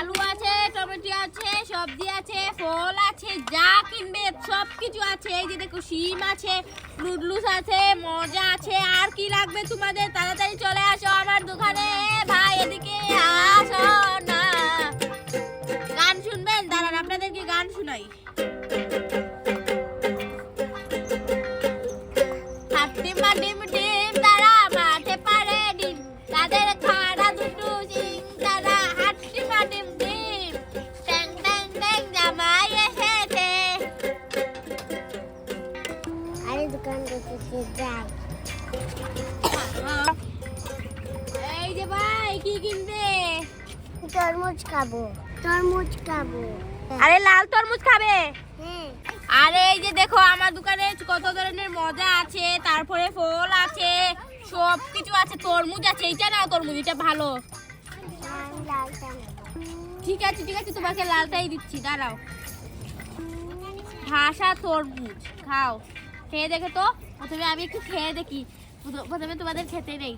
আলু আছে, টমেটো আছে, সবজি আছে, ফল আছে, যা কিনবে সব কিছু আছে। এই যে দেখো শিম আছে, নুডলস আছে, মজা আছে। আর কি লাগবে তোমাদের? তাড়াতাড়ি চলে আসো আমার দোকানে। ভাই এদিকে আসো না। গান শুনবেন? দাঁড়ান আপনাদেরকে গান শোনাই। হাট্টিম মাটিম ডিম তারা মাঠে পারে ডিম, তাদের খাড়া দুটো সিং তারা হাট্টিম মাটিম ডিম। ট্যাং ট্যাং ট্যাং জামাই এসেছে। আরে দোকান করতে যাই। এই যে ভাই কি কিনবে? তরমুজ খাবো, তরমুজ খাবো। আরে লাল তরমুজ খাবে? হ্যাঁ। আরে এই যে দেখো আমার দোকানে কত ধরনের মজা আছে, তারপরে ফল আছে, সব কিছু আছে। তরমুজ আছে, এইটা নাও তরমুজ, এটা ভালো। আমি লালটা নেব। ঠিক আছে ঠিক আছে, তোমাকে লালটাই দিচ্ছি, দাঁড়াও। ভাষা তরমুজ খাও, খেয়ে দেখে তো। প্রথমে আমি একটু খেয়ে দেখি, প্রথমে তোমাদের খেতে নেই।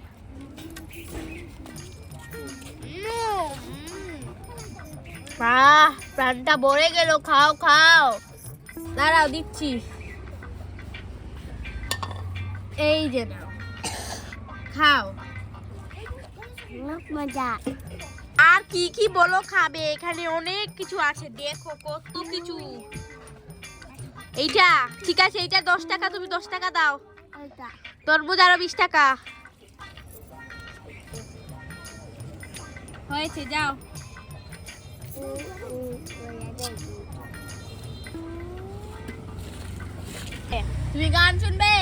বাহ, প্রাণটা ভরে গেল। খাও খাও, দাঁড়াও দিচ্ছি। এই যে নাও, খাও। অনেক মজা। আর কি কি বলো খাবে? এখানে অনেক কিছু আছে, দেখো কত কিছু। এইটা ঠিক আছে, এইটা 10 টাকা, তুমি 10 টাকা দাও। ওইটা তরমুজ আরো 20 টাকা হয়েছে, যাও। তুমি গান শুনবে?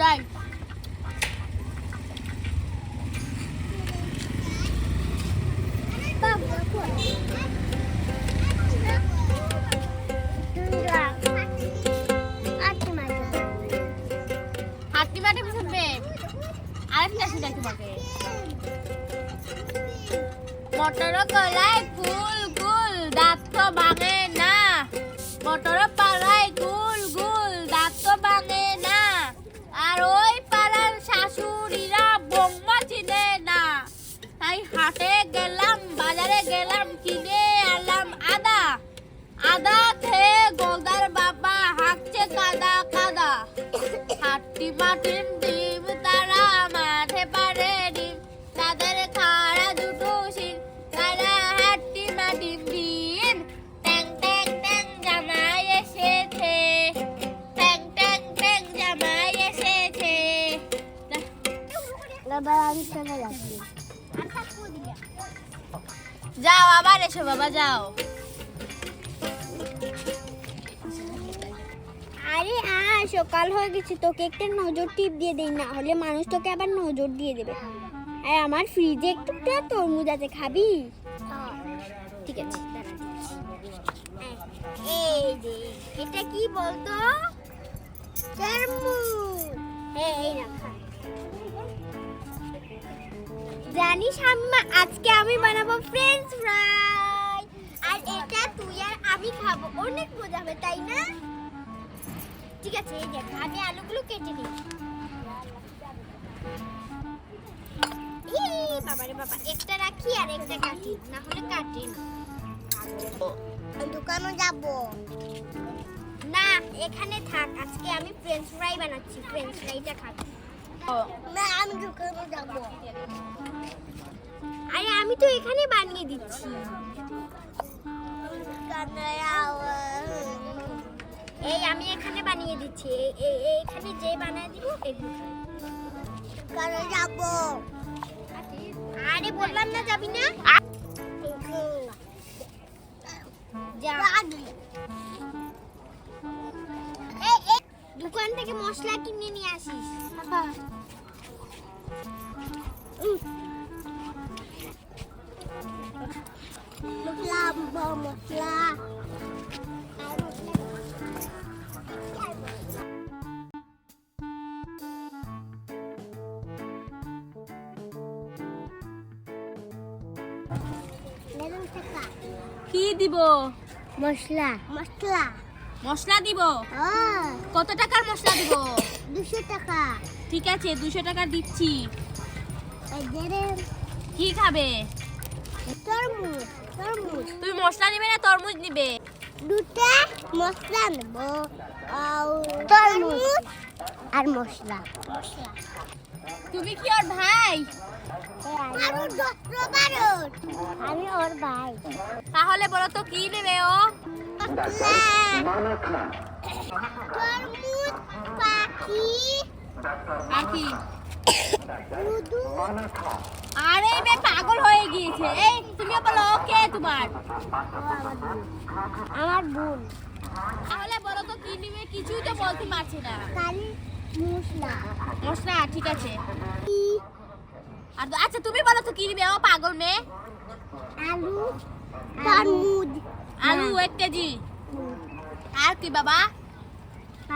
যাই। হাঁটি মাটি শুনবে? আরেকটা শুনাই তোমাকে। মটর কলাই গুল গুল, দাঁত তো ভাঙে না। মটর পাড়ায় গুল গুল, দাঁত তো ভাঙে না। আর ওই পাড়ার শাশুড়িরা বৌমা চিনে না। তাই হাটে গেলাম, বাজারে গেলাম, কিনে আনলাম আদা। আদা খেয়ে গোলদার বাবা হাঁকছে কাদা কাদা। হাট্টি মাটিম ডিম তারা মাঠে পারে ডিম, তাদের খাড়া দুটো সিং তারা হাট্টি মাটিম ডিম। ট্যাং ট্যাং ট্যাং জামাই এসেছে, ট্যাং ট্যাং ট্যাং জামাই এসেছে। এবার আমি চলে যাচ্ছি। যাও, আবার এসো বাবা, যাও। আরে সকাল হয়ে গেছে, তোকে একটা নজর টিপ দিয়ে দেই, না হলে মানুষ তোকে আবার নজর দিয়ে দেবে। আর আমার ফ্রিজে একটু তরমুজ আছে, খাবি? ঠিক আছে, দাঁড়া। এই যে এটা কি বলতো? তরমুজ। এই না খা। জানিস আম্মা, আজকে আমি বানাবো ফ্রেঞ্চ ফ্রাই। আর এটা তুই আর আমি খাবো, অনেক মজা হবে, তাই না? ঠিক আছে, এই দেখ আমি আলুগুলো কেটে নিই। বাবারে বাবা, একটা রাখি আর একটা কাটি, না হলে কাটি না। দোকানে যাব না, এখানে থাক। আজকে আমি ফ্রেঞ্চ ফ্রাই বানাচ্ছি, ফ্রেঞ্চ ফ্রাইটা খাবো। না, আমি দোকানে যাব। আরে আমি তো এখানে বানিয়ে দিচ্ছি। এই আমি এখানে বানিয়ে দিচ্ছি, এখানে যে বানিয়ে দিব এগুলো যাব। আরে বললাম না যাবি না। যা। দোকান থেকে মশলা কিনে নিয়ে আসিস। মশলা কি দিব? মশলা মশলা মশলা দিব। কত টাকার মশলা দিব? 200 টাকা। ঠিক আছে, 200 টাকা দিচ্ছি। এই যে রে, কি খাবে? তরমুজ তরমুজ তুমি মশলা নিবে না তরমুজ নিবে? দুটা মশলা নেব তরমুজ আর মশলা মশলা। তুমি কি ওর ভাই? আমি ওর ভাই। তাহলে বলো তো কি নেবে ও? তরমুজ পাখি আর কি? লুডু। আরে বে পাগল হয়ে গিয়েছে। এই তুমি বলো ওকে তোমার। আমার বোন। তাহলে বলো তো কি নিবে? কিছুই তো বলতে পারছি না। কালি মশলা মশলা ঠিক আছে। আর আচ্ছা তুমি বলো তো কি নিবে ও পাগল মেয়ে? আলু তরমুজ আলু 1 কেজি। আর কি বাবা?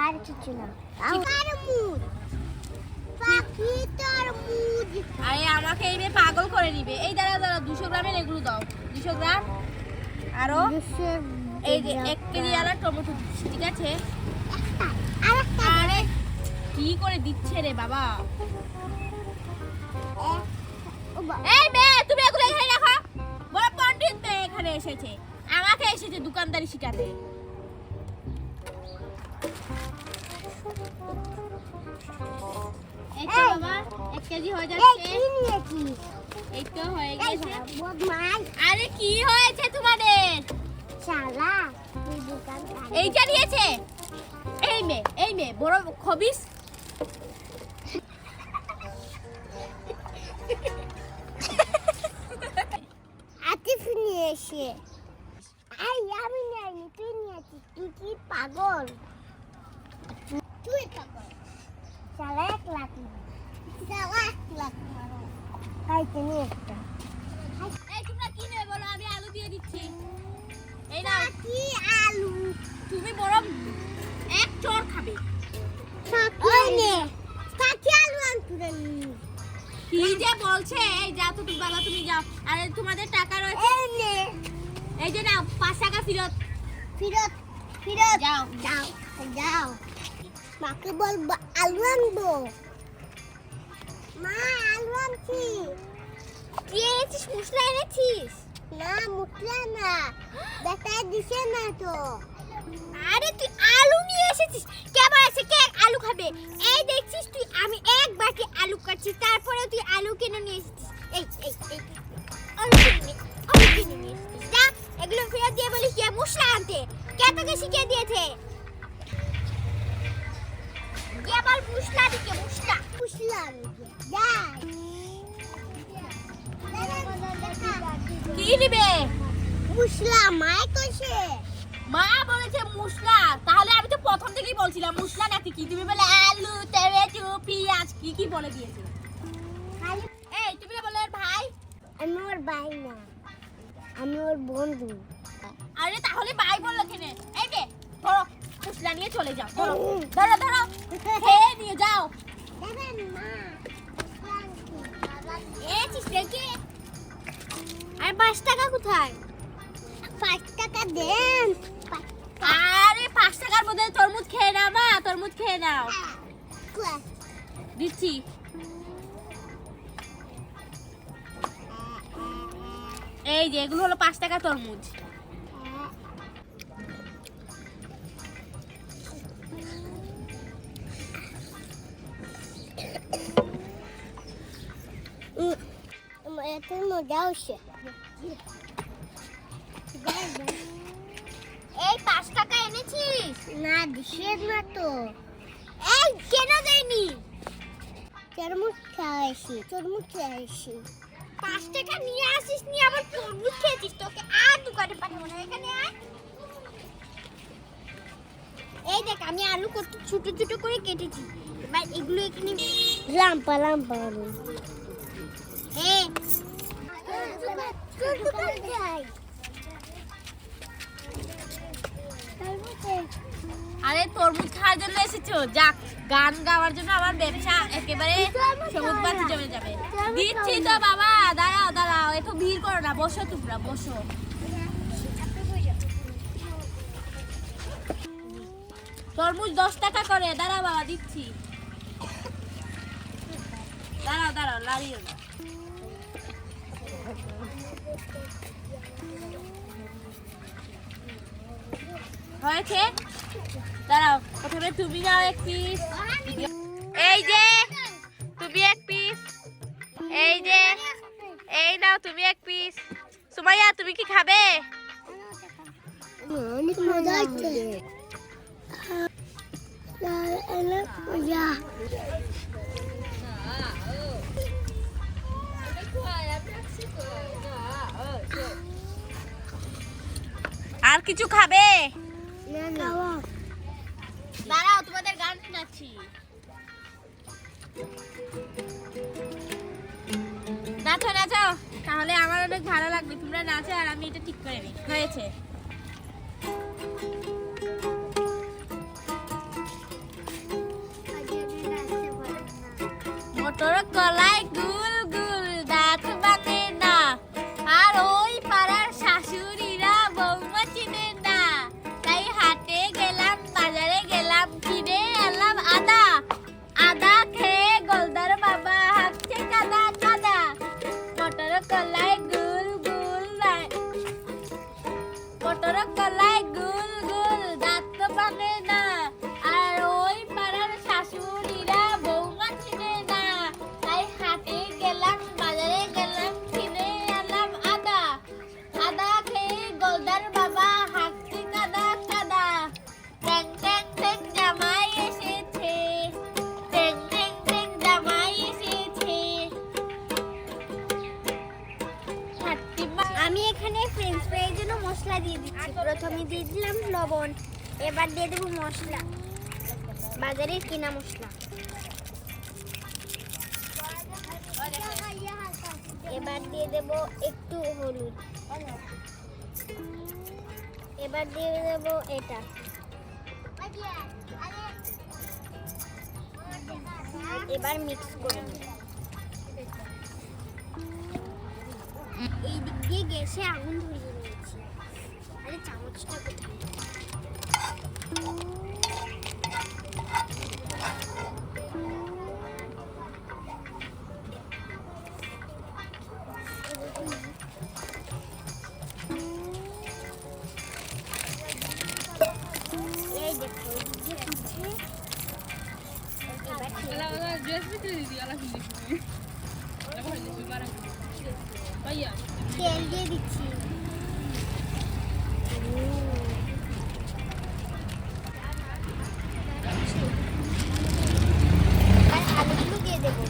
আর কিছু না। তরমুজ পাখি তরমুজ। আরে আমাকে এই মেয়ে পাগল করে নিবে। এই দাঁড়া দাঁড়া 200 গ্রামের এগুলো দাও। 200 গ্রাম। আরো এই যে 1 কেজি আর টমেটো দিচ্ছি, ঠিক আছে? আরে কি করে দিচ্ছে রে বাবা? এই মেয়ে তুমি এগুলো এখানে রাখো। বড় পণ্ডিত মেয়ে এখানে এসেছে, আমাকে এসেছে দোকানদারি শিখাতে। এই তো বাবা 1 কেজি হয়ে যাচ্ছে। এই তো হয়ে গেছে। আরে কি হয়েছে তোমাদের? এইটা নিয়েছে। এই মেয়ে বড় খবিস। আমি জানি তুই নিয়েছিস, তুই কি পাগল? তুই পাগল। শালা 1 লাখ শালা 1 লাখ খাইতে নিয়ে একটা। এই তোমরা কি নেবে বলো, আমি আলু দিয়ে দিচ্ছি। এই নাও। কি আলু? তুমি বড় এক চোর খাবে। কাকি আলু আনতে কি যে বলছে? এই যা তো তুমি বাবা তুমি যাও। আরে তোমাদের টাকা রয়েছে। এই যে নাও 5 টাকা ফেরত। ফিরত ফিরত যাও। যাও যাও। মাকে বলবো আলু আনবো। মা আলু আনছি। কি এনেছিস? মশলা এনেছিস? না মুখলা না, দেখাই দিছে না তো। আরে তুই আলু নিয়ে এসেছিস। কে বলেছে কে আলু খাবে? এই দেখছিস তুই আমি এক বাটি আলু কাটছি, তারপরে তুই আলু কিনে নিয়ে এসেছিস। এই আলু কিনে নিয়ে এসেছিস। যা এগুলো ফেরত দিয়ে বলি কে মশলা আনতে। কে তোকে শিখিয়ে দিয়েছে? কে আবার মশলা দিকে মশলা? মুখলা যাই। কি নিবে? মুখলা মাই কইছে। মা বলেছে মশলা। তাহলে আমি তো প্রথম থেকেই বলছিলাম মশলা নাকি কি। তুমি বলে আলু টমেটো পেঁয়াজ কি কি বলে দিয়েছে। খালি এই তুমি না বলে ভাই? আমি ওর ভাই না, আমি ওর বন্ধু। আরে তাহলে ভাই বললো কেনে? এই বে ধরো মশলা নিয়ে চলে যাও। ধরো ধরো ধরো খেয়ে নিয়ে যাও। দেবেন মা। এসিস দেখি। আর 5 টাকা কোথায়? 5 টাকা দেন। আরে 5 টাকার মধ্যে তরমুজ খেয়ে নাও মা, তরমুজ খেয়ে নাও। দিচ্ছি। এই যে এগুলো হলো 5 টাকা তরমুজ। এত মজা হচ্ছে। এই 5 টাকা এনেছিস? না দিশের না তো। এই কেন দেয়নি? তরমুজ খাইছি, তরমুজ খাইছি। 5 টাকা নিয়ে আসিস নি আবার তরমুজ খেয়েছিস। তোকে আর দোকানে পাঠাবো না, এখানে আয়। এই দেখ আমি আলু কত ছোট ছোট করে কেটেছি। এবার এগুলো এখানে লাম্পা লাম্পা এই আরে তরমুজ খাওয়ার জন্য এসেছো? যাক গান গাওয়ার জন্য আমার ব্যবসা একেবারে সবুজ বাতি জমে যাবে। দিচ্ছি তো বাবা, দাঁড়াও দাঁড়াও, এত ভিড় করো না, বসো তোমরা বসো। তরমুজ 10 টাকা করে। দাঁড়াও বাবা দিচ্ছি। দাঁড়াও দাঁড়াও লাড়িও না। হয়েছে, দাঁড়াও, প্রথমে তুমি নাও এক পিস। এই যে তুমি এক পিস, এই যে এই নাও তুমি এক পিস। সুমাইয়া তুমি কি খাবে? অনেক মজা হচ্ছে। মজা। আর কিছু খাবে? খাওয়া। দাঁড়াও তোমাদের গান শোনাচ্ছি। নাচো নাচো, তাহলে আমার অনেক ভালো লাগবে। তোমরা নাচো আর আমি এটা ঠিক করে নিই। হয়েছে। মটর কলাই গুল গুল দাঁত ভাঙে না, আর ওই পাড়ার শাশুড়িরা বৌমা চিনে না। তাই হাটে গেলাম, বাজারে গেলাম, কিনে আনলাম আদা। আদা খেয়ে গোলদার বাবা হাঁকছে কাদা কাদা। মটর কলাই গুল গুল মটর কলাই গুল গুল দাঁত ভাঙে না, আর ওই পাড়ার শাশুড়িরা বৌমা চিনে না। তাই হাটে গেলাম, বাজারে গেলাম, কিনে আনলাম আদা। আদা খেয়ে গোলদার বাবা হাঁকছে কাদা কাদা। ট্যাং ট্যাং ট্যাং জামাই এসেছে, ট্যাং ট্যাং ট্যাং জামাই এসেছে। আমি এখানে ফ্রেঞ্চ ফ্রাইয়ের জন্য মশলা দিয়ে দিচ্ছি। প্রথমে দিয়ে দিলাম লবণ, এবার দিয়ে দেবো মশলা, বাজারের কেনা মশলা। এবার দিয়ে দেব একটু হলুদ, এবার দিয়ে দেব এটা, এবার মিক্স করে নেব। এই দিক দিয়ে গ্যাসে আগুন ধরিয়ে নিয়েছি। আরে চামচটা কোথায়? এই দেখো, এই দিক দিয়ে ফুটছে। এবার তেল দিয়ে দিচ্ছি। আর আলুগুলো দিয়ে দেবো।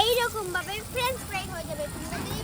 এইরকম ভাবে ফ্রেঞ্চ ফ্রাই হয়ে যাবে। তোমরা যদি